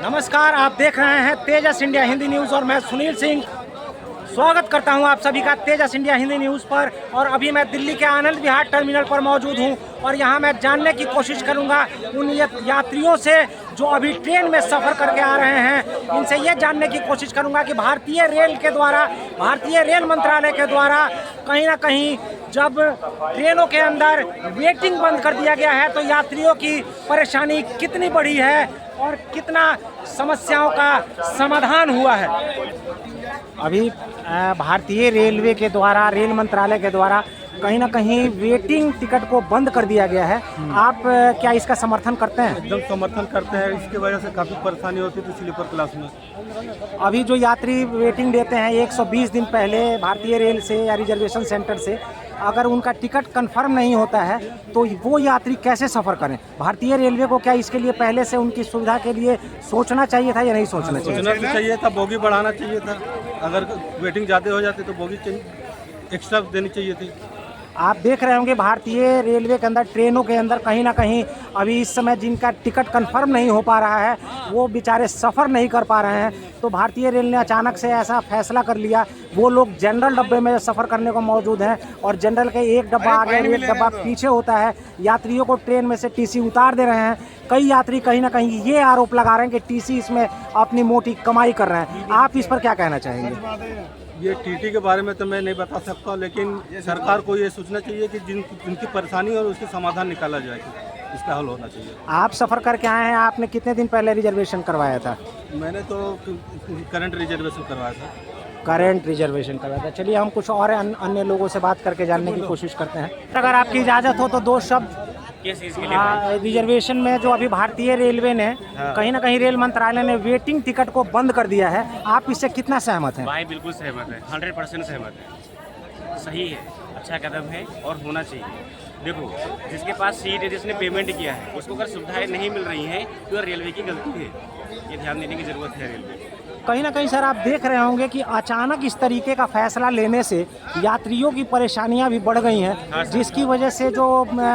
नमस्कार, आप देख रहे हैं तेजस इंडिया हिंदी न्यूज़ और मैं सुनील सिंह स्वागत करता हूं आप सभी का तेजस इंडिया हिंदी न्यूज़ पर। और अभी मैं दिल्ली के आनंद विहार टर्मिनल पर मौजूद हूं और यहां मैं जानने की कोशिश करूंगा उन यात्रियों से जो अभी ट्रेन में सफ़र करके आ रहे हैं। इनसे ये जानने की कोशिश करूंगा कि भारतीय रेल मंत्रालय के द्वारा कहीं ना कहीं जब ट्रेनों के अंदर वेटिंग बंद कर दिया गया है तो यात्रियों की परेशानी कितनी बड़ी है और कितना समस्याओं का समाधान हुआ है। अभी भारतीय रेलवे के द्वारा, रेल मंत्रालय के द्वारा कहीं ना कहीं वेटिंग टिकट को बंद कर दिया गया है। आप क्या इसका समर्थन करते हैं? एकदम समर्थन करते हैं। इसकी वजह से काफ़ी परेशानी होती थी स्लीपर क्लास में। अभी जो यात्री वेटिंग देते हैं 120 दिन पहले भारतीय रेल से या रिजर्वेशन सेंटर से, अगर उनका टिकट कंफर्म नहीं होता है तो वो यात्री कैसे सफ़र करें? भारतीय रेलवे को क्या इसके लिए पहले से उनकी सुविधा के लिए सोचना चाहिए था या नहीं सोचना चाहिए था? बोगी बढ़ाना चाहिए था। अगर वेटिंग ज़्यादा हो जाती तो बोगी एक्स्ट्रा देनी चाहिए थी। आप देख रहे होंगे भारतीय रेलवे के अंदर, ट्रेनों के अंदर कहीं ना कहीं अभी इस समय जिनका टिकट कंफर्म नहीं हो पा रहा है वो बेचारे सफ़र नहीं कर पा रहे हैं। तो भारतीय रेल ने अचानक से ऐसा फैसला कर लिया। वो लोग जनरल डब्बे में सफ़र करने को मौजूद हैं और जनरल के एक डब्बा आगे एक डब्बा पीछे होता है। यात्रियों को ट्रेन में से टीसी उतार दे रहे हैं। कई यात्री कहीं ना कहीं ये आरोप लगा रहे हैं कि टीसी इसमें अपनी मोटी कमाई कर रहे हैं। आप इस पर क्या कहना चाहेंगे? ये टीटी के बारे में तो मैं नहीं बता सकता, लेकिन सरकार को ये सोचना चाहिए कि जिनकी परेशानी और उसके समाधान निकाला जाए, इसका हल होना चाहिए। आप सफ़र करके आए हैं, आपने कितने दिन पहले रिजर्वेशन करवाया था? मैंने तो करंट रिजर्वेशन करवाया था। करंट रिजर्वेशन करवाया था। चलिए हम कुछ और अन्य लोगों से बात करके जानने की कोशिश करते हैं। अगर आपकी इजाज़त हो तो दो शब्द रिजर्वेशन में जो अभी भारतीय रेलवे ने कहीं ना कहीं रेल मंत्रालय ने वेटिंग टिकट को बंद कर दिया है, आप इससे कितना सहमत हैं? भाई बिल्कुल सहमत है, 100% सहमत है। सही है, अच्छा कदम है और होना चाहिए। देखो, जिसके पास सीट है, जिसने पेमेंट किया है, उसको अगर सुविधाएं नहीं मिल रही हैं तो रेलवे की गलती है। ये ध्यान देने की ज़रूरत है रेलवे को। कहीं ना कहीं सर आप देख रहे होंगे कि अचानक इस तरीके का फैसला लेने से यात्रियों की परेशानियां भी बढ़ गई हैं, जिसकी वजह से जो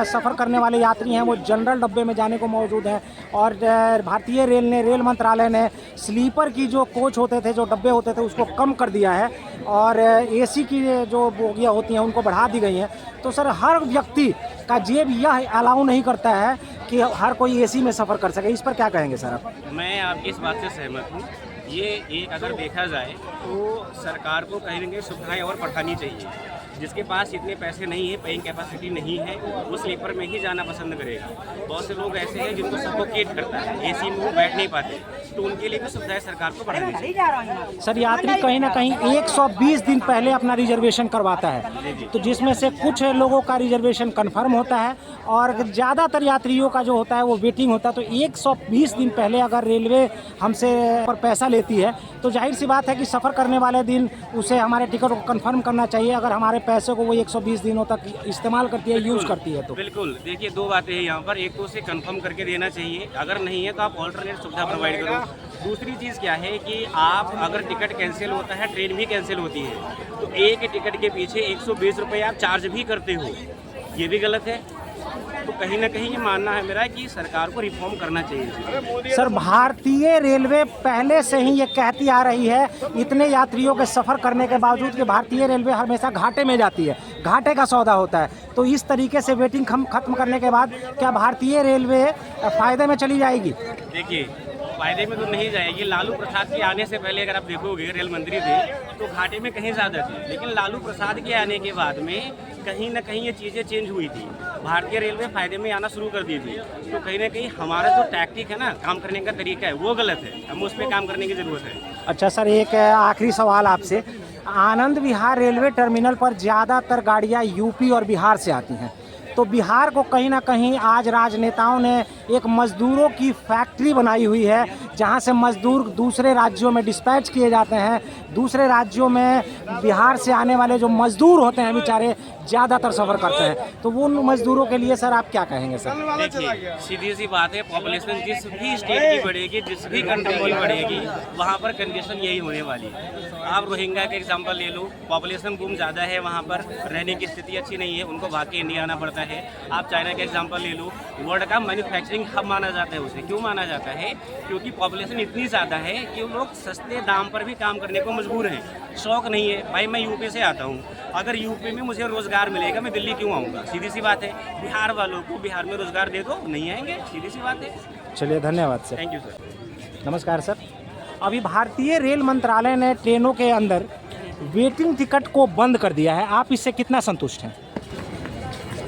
सफ़र करने वाले यात्री हैं वो जनरल डब्बे में जाने को मौजूद हैं। और भारतीय रेल मंत्रालय ने स्लीपर की जो कोच होते थे, जो डब्बे होते थे, उसको कम कर दिया है और एसी की जो बोगियाँ होती हैं उनको बढ़ा दी गई हैं। तो सर हर व्यक्ति का जेब यह अलाउ नहीं करता है कि हर कोई एसी में सफ़र कर सके। इस पर क्या कहेंगे सर आप? मैं आपकी इस बात से सहमत हूँ। ये एक अगर देखा जाए तो सरकार को कहीं ना कहीं सुविधाएं और बढ़ानी चाहिए। जिसके पास इतने पैसे नहीं है, पेइंग कैपेसिटी नहीं है, वो स्लीपर में ही जाना पसंद करेगा। बहुत से लोग ऐसे हैं जिनको सफोकेट करता है, एसी में वो बैठ नहीं पाते, तो उनके लिए भी सुविधाएं सरकार को बढ़ानी चाहिए। सर यात्री कहीं ना कहीं 120 दिन पहले अपना रिजर्वेशन करवाता है, तो जिसमें से कुछ लोगों का रिजर्वेशन कंफर्म होता है और ज़्यादातर यात्रियों का जो होता है वो वेटिंग होता है। तो 120 दिन पहले अगर रेलवे हमसे पर पैसा लेती है तो जाहिर सी बात है कि सफ़र करने वाले दिन उसे हमारे टिकट को कंफर्म करना चाहिए। अगर हमारे पैसे को वो 120 दिनों तक इस्तेमाल करती है, यूज़ करती है तो बिल्कुल। देखिए, दो बातें हैं यहाँ पर। एक तो उसे कंफर्म करके देना चाहिए, अगर नहीं है तो आप ऑल्टरनेट सुविधा प्रोवाइड करो। दूसरी चीज़ क्या है कि आप अगर टिकट कैंसिल होता है, ट्रेन भी कैंसिल होती है, तो एक टिकट के पीछे 120 रुपये आप चार्ज भी करते हो, ये भी गलत है। तो कहीं ना कहीं ये मानना है मेरा कि सरकार को रिफॉर्म करना चाहिए। सर भारतीय रेलवे पहले से ही ये कहती आ रही है, इतने यात्रियों के सफ़र करने के बावजूद, कि भारतीय रेलवे हमेशा घाटे में जाती है, घाटे का सौदा होता है। तो इस तरीके से वेटिंग खत्म करने के बाद क्या भारतीय रेलवे फ़ायदे में चली जाएगी? देखिए, फायदे में तो नहीं जाएगी। लालू प्रसाद के आने से पहले अगर आप देखोगे, रेल मंत्री थे तो घाटे में कहीं ज़्यादा थी, लेकिन लालू प्रसाद के आने के बाद में कहीं ना कहीं ये चीज़ें चेंज हुई थी। भारतीय रेलवे फायदे में आना शुरू कर दी थी। तो कहीं ना कहीं हमारा जो टैक्टिक है ना, काम करने का तरीका है, वो गलत है। हमें उस पर काम करने की ज़रूरत है। अच्छा सर, एक आखिरी सवाल आपसे। आनंद विहार रेलवे टर्मिनल पर ज़्यादातर गाड़ियाँ यूपी और बिहार से आती हैं, तो बिहार को कहीं ना कहीं आज राजनेताओं ने एक मज़दूरों की फैक्ट्री बनाई हुई है, जहां से मज़दूर दूसरे राज्यों में डिस्पैच किए जाते हैं। दूसरे राज्यों में बिहार से आने वाले जो मज़दूर होते हैं बेचारे ज़्यादातर सफ़र करते हैं, तो वो उन मज़दूरों के लिए सर आप क्या कहेंगे? सर देखिए, सीधी सी बात है, पॉपुलेशन जिस भी स्टेट की बढ़ेगी, जिस भी कंट्री की बढ़ेगी, वहाँ पर कंडीशन यही होने वाली है। आप रोहिंग्या का एग्जांपल ले लो, पॉपुलेशन बूम ज़्यादा है, वहाँ पर रहने की स्थिति अच्छी नहीं है, उनको भाग के इंडिया आना पड़ता है। आप चाइना का एग्जांपल ले लो, वर्ल्ड का मैन्युफैक्चरिंग हब माना जाता है उसे। क्यों माना जाता है? क्योंकि पॉपुलेशन इतनी ज़्यादा है कि वो लोग सस्ते दाम पर भी काम करने को मजबूर हैं। शौक नहीं है भाई, मैं यूपी से आता हूँ, अगर यूपी में मुझे रोज़गार मिलेगा मैं दिल्ली क्यों आऊँगा? सीधी सी बात है। बिहार वालों को बिहार में रोज़गार दे दो, नहीं आएंगे, सीधी सी बात है। चलिए धन्यवाद सर। Thank you sir. नमस्कार सर। अभी भारतीय रेल मंत्रालय ने ट्रेनों के अंदर वेटिंग टिकट को बंद कर दिया है, आप इससे कितना संतुष्ट हैं?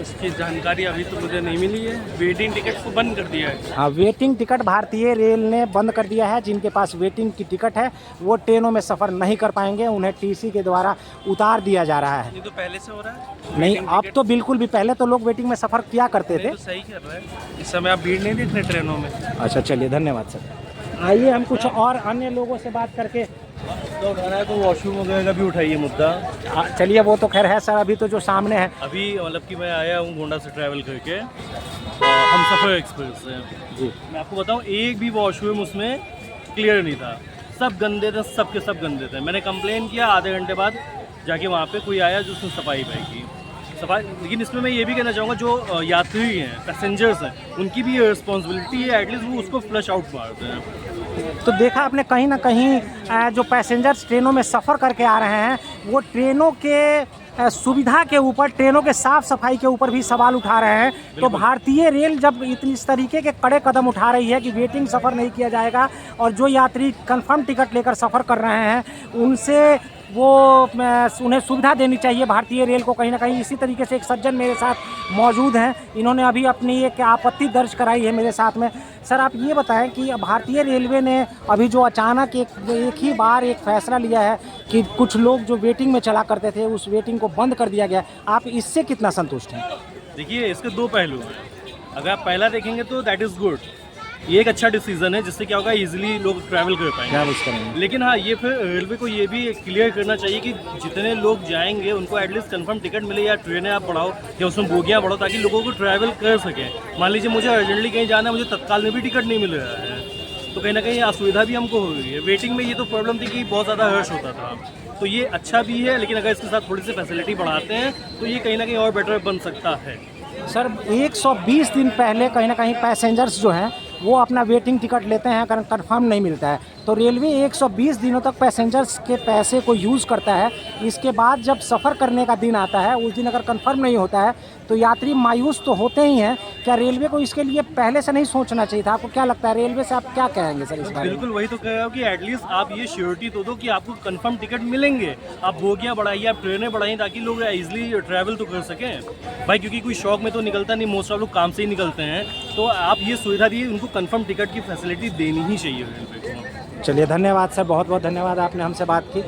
इसकी जानकारी अभी तो मुझे नहीं मिली है। वेटिंग टिकट को बंद कर दिया है। हाँ, वेटिंग टिकट भारतीय रेल ने बंद कर दिया है। जिनके पास वेटिंग की टिकट है वो ट्रेनों में सफ़र नहीं कर पाएंगे, उन्हें टीसी के द्वारा उतार दिया जा रहा है। ये तो पहले से हो रहा है। नहीं, अब तो बिल्कुल भी, पहले तो लोग वेटिंग में सफ़र किया करते थे। तो सही कर रहा है। इस समय आप भीड़ नहीं देख रहे ट्रेनों में। अच्छा, चलिए धन्यवाद सर। आइए हम कुछ और अन्य लोगों से बात करके तो उठाना है तो वॉशरूम वगैरह का भी उठाइए मुद्दा। चलिए वो तो खैर है सर, अभी तो जो सामने है। अभी मतलब कि मैं आया हूँ गोंडा से ट्रैवल करके, हम सफ़र एक्सप्रेस से जी। मैं आपको बताऊँ, एक भी वॉशरूम उसमें क्लियर नहीं था, सब गंदे थे, सब के सब गंदे थे। मैंने कंप्लेन किया, आधे घंटे बाद जाके वहाँ पे कोई आया जो उसने सफाई पाई की सफाई। लेकिन इसमें मैं ये भी कहना चाहूँगा, जो यात्री हैं, पैसेंजर्स हैं, उनकी भी रिस्पॉन्सिबिलिटी है, एटलीस्ट वो उसको फ्लश आउट मारते हैं। तो देखा आपने कहीं ना कहीं जो पैसेंजर्स ट्रेनों में सफ़र करके आ रहे हैं वो ट्रेनों के सुविधा के ऊपर, ट्रेनों के साफ़ सफाई के ऊपर भी सवाल उठा रहे हैं। तो भारतीय रेल जब इतनी इस तरीके के कड़े कदम उठा रही है कि वेटिंग सफ़र नहीं किया जाएगा और जो यात्री कंफर्म टिकट लेकर सफ़र कर रहे हैं उनसे उन्हें सुविधा देनी चाहिए भारतीय रेल को। कहीं ना कहीं इसी तरीके से एक सज्जन मेरे साथ मौजूद हैं, इन्होंने अभी अपनी एक आपत्ति दर्ज कराई है मेरे साथ में। सर आप ये बताएं कि भारतीय रेलवे ने अभी जो अचानक एक ही बार एक फैसला लिया है कि कुछ लोग जो वेटिंग में चला करते थे उस वेटिंग को बंद कर दिया गया, आप इससे कितना संतुष्ट हैं? देखिए, इसके दो पहलू हैं। अगर आप पहला देखेंगे तो दैट इज़ गुड, ये एक अच्छा डिसीजन है, जिससे क्या होगा, इजीली लोग ट्रैवल कर पाएंगे। लेकिन हाँ, ये फिर रेलवे को ये भी क्लियर करना चाहिए कि जितने लोग जाएंगे उनको एटलीस्ट कंफर्म टिकट मिले, या ट्रेनें आप बढ़ाओ या उसमें बोगियाँ बढ़ाओ, ताकि लोगों को ट्रैवल कर सकें। मान लीजिए मुझे अर्जेंटली कहीं जाना है, मुझे तत्काल में भी टिकट नहीं मिल रहा है, तो कहीं ना कहीं असुविधा भी हमको हो रही है। वेटिंग में ये तो प्रॉब्लम थी कि बहुत ज़्यादा रश होता था, तो ये अच्छा भी है, लेकिन अगर इसके साथ थोड़ी सी फैसिलिटी बढ़ाते हैं तो ये कहीं ना कहीं और बेटर बन सकता है। सर 120 दिन पहले कहीं ना कहीं पैसेंजर्स जो हैं वो अपना वेटिंग टिकट लेते हैं, कारण कंफर्म नहीं मिलता है, तो रेलवे 120 दिनों तक पैसेंजर्स के पैसे को यूज़ करता है। इसके बाद जब सफ़र करने का दिन आता है, उस दिन अगर कंफर्म नहीं होता है तो यात्री मायूस तो होते ही हैं। क्या रेलवे को इसके लिए पहले से नहीं सोचना चाहिए था? आपको क्या लगता है, रेलवे से आप क्या कहेंगे सर इस बारे में? बिल्कुल वही तो कह रहा हूँ कि एटलीस्ट आप ये श्योरिटी तो दो कि आपको कंफर्म टिकट मिलेंगे। आप बोगियाँ बढ़ाइए, आप ट्रेनें बढ़ाइए, ताकि लोग इजीली ट्रैवल तो कर सकें भाई, क्योंकि कोई शौक में तो निकलता नहीं, मोस्ट ऑफ लोग काम से ही निकलते हैं। तो आप ये सुविधा दिए, उनको कंफर्म टिकट की फैसिलिटी देनी ही चाहिए रेलवे को। चलिए धन्यवाद सर, बहुत बहुत धन्यवाद, आपने हमसे बात की।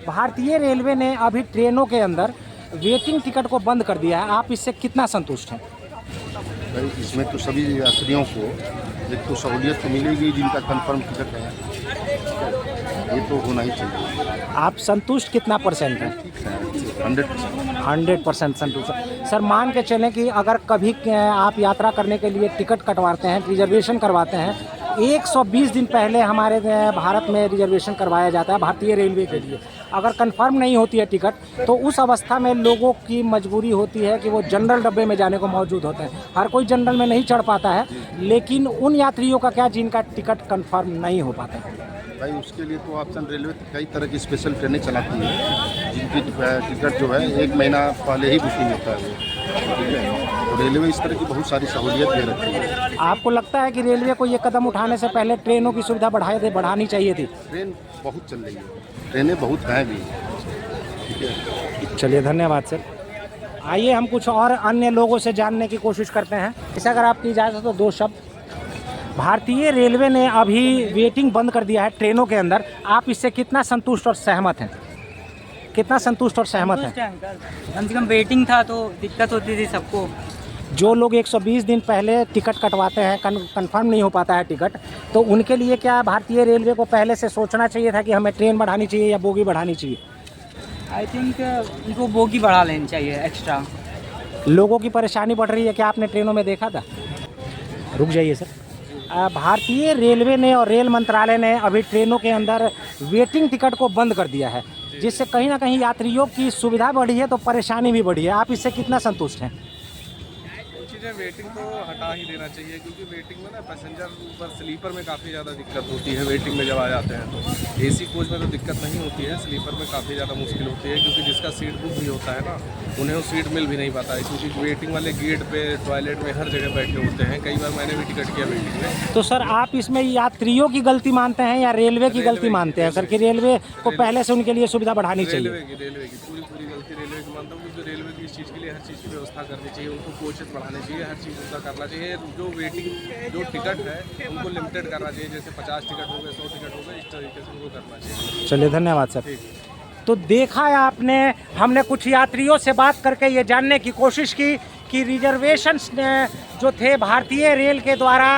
भारतीय रेलवे ने अभी ट्रेनों के अंदर वेटिंग टिकट को बंद कर दिया है, आप इससे कितना संतुष्ट हैं? भाई इसमें तो सभी यात्रियों को एक तो सहूलियत तो मिलेगी, जिनका कंफर्म टिकट है, ये तो होना ही चाहिए। आप संतुष्ट कितना परसेंट हैं? 100% संतुष्ट। सर मान के चलें कि अगर कभी आप यात्रा करने के लिए टिकट कटवाते हैं, रिजर्वेशन करवाते हैं, 120 दिन पहले हमारे भारत में रिजर्वेशन करवाया जाता है भारतीय रेलवे के लिए। अगर कंफर्म नहीं होती है टिकट तो उस अवस्था में लोगों की मजबूरी होती है कि वो जनरल डब्बे में जाने को मौजूद होते हैं। हर कोई जनरल में नहीं चढ़ पाता है, लेकिन उन यात्रियों का क्या जिनका टिकट कंफर्म नहीं हो पाता है? भाई उसके लिए तो ऑप्शन रेलवे कई तरह की स्पेशल ट्रेनें चलाती है, जिनकी टिकट जो है 1 महीना पहले ही बुकिंग होता है, ठीक है। तो रेलवे इस तरह की बहुत सारी सहूलियत दे रखी है। आपको लगता है कि रेलवे को ये कदम उठाने से पहले ट्रेनों की सुविधा बढ़ानी चाहिए थी? ट्रेन बहुत चल रही है, ट्रेनें बहुत हैं भी, ठीक है। चलिए धन्यवाद सर। आइए हम कुछ और अन्य लोगों से जानने की कोशिश करते हैं। इसे अगर आपकी इजाज़त तो 2 शब्द। भारतीय रेलवे ने अभी वेटिंग बंद कर दिया है ट्रेनों के अंदर, आप इससे कितना संतुष्ट और सहमत हैं? कितना संतुष्ट और सहमत हैं? कम से कम वेटिंग था तो दिक्कत होती थी सबको। जो लोग 120 दिन पहले टिकट कटवाते हैं, कंफर्म नहीं हो पाता है टिकट, तो उनके लिए क्या भारतीय रेलवे को पहले से सोचना चाहिए था कि हमें ट्रेन बढ़ानी चाहिए या बोगी बढ़ानी चाहिए? आई थिंक उनको बोगी बढ़ा लेनी चाहिए एक्स्ट्रा। लोगों की परेशानी बढ़ रही है, क्या आपने ट्रेनों में देखा था? रुक जाइए सर। भारतीय रेलवे ने और रेल मंत्रालय ने अभी ट्रेनों के अंदर वेटिंग टिकट को बंद कर दिया है, जिससे कहीं ना कहीं यात्रियों की सुविधा बढ़ी है तो परेशानी भी बढ़ी है। आप इससे कितना संतुष्ट हैं? है वेटिंग तो हटा ही देना चाहिए, क्योंकि वेटिंग में ना पैसेंजर ऊपर स्लीपर में काफ़ी ज़्यादा दिक्कत होती है। वेटिंग में जब आ जाते हैं तो एसी कोच में तो दिक्कत नहीं होती है, स्लीपर में काफ़ी ज़्यादा मुश्किल होती है, क्योंकि जिसका सीट बुक भी होता है ना उन्हें वो सीट मिल भी नहीं पाता है, क्योंकि वेटिंग वाले गेट पे, टॉयलेट में, हर जगह बैठे होते हैं। कई बार मैंने भी टिकट किया वेटिंग में। तो सर आप इसमें यात्रियों की गलती मानते हैं या रेलवे की गलती मानते हैं सर, कि रेलवे को पहले से उनके लिए सुविधा बढ़ानी चाहिए? रेलवे की पूरी गलती रेलवे की मानता हूँ, क्योंकि रेलवे की इस चीज़ के लिए हर चीज़ की व्यवस्था करनी चाहिए, उनको कोचेस बढ़ाने चाहिए, हर चीज़ उनका करना चाहिए। जो वेटिंग जो टिकट है उनको लिमिटेड करना चाहिए, जैसे 50 टिकट हो गए, 100 टिकट हो गए, इस तरीके से उनको करना चाहिए। चलिए धन्यवाद सर। तो देखा है आपने, हमने कुछ यात्रियों से बात करके ये जानने की कोशिश की कि रिजर्वेशंस जो थे भारतीय रेल के द्वारा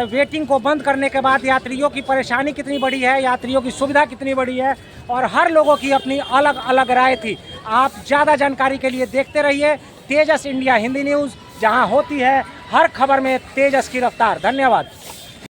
वेटिंग को बंद करने के बाद यात्रियों की परेशानी कितनी बड़ी है, यात्रियों की सुविधा कितनी बड़ी है, और हर लोगों की अपनी अलग अलग राय थी। आप ज़्यादा जानकारी के लिए देखते रहिए तेजस इंडिया हिंदी न्यूज़, जहां होती है हर खबर में तेजस की रफ्तार। धन्यवाद।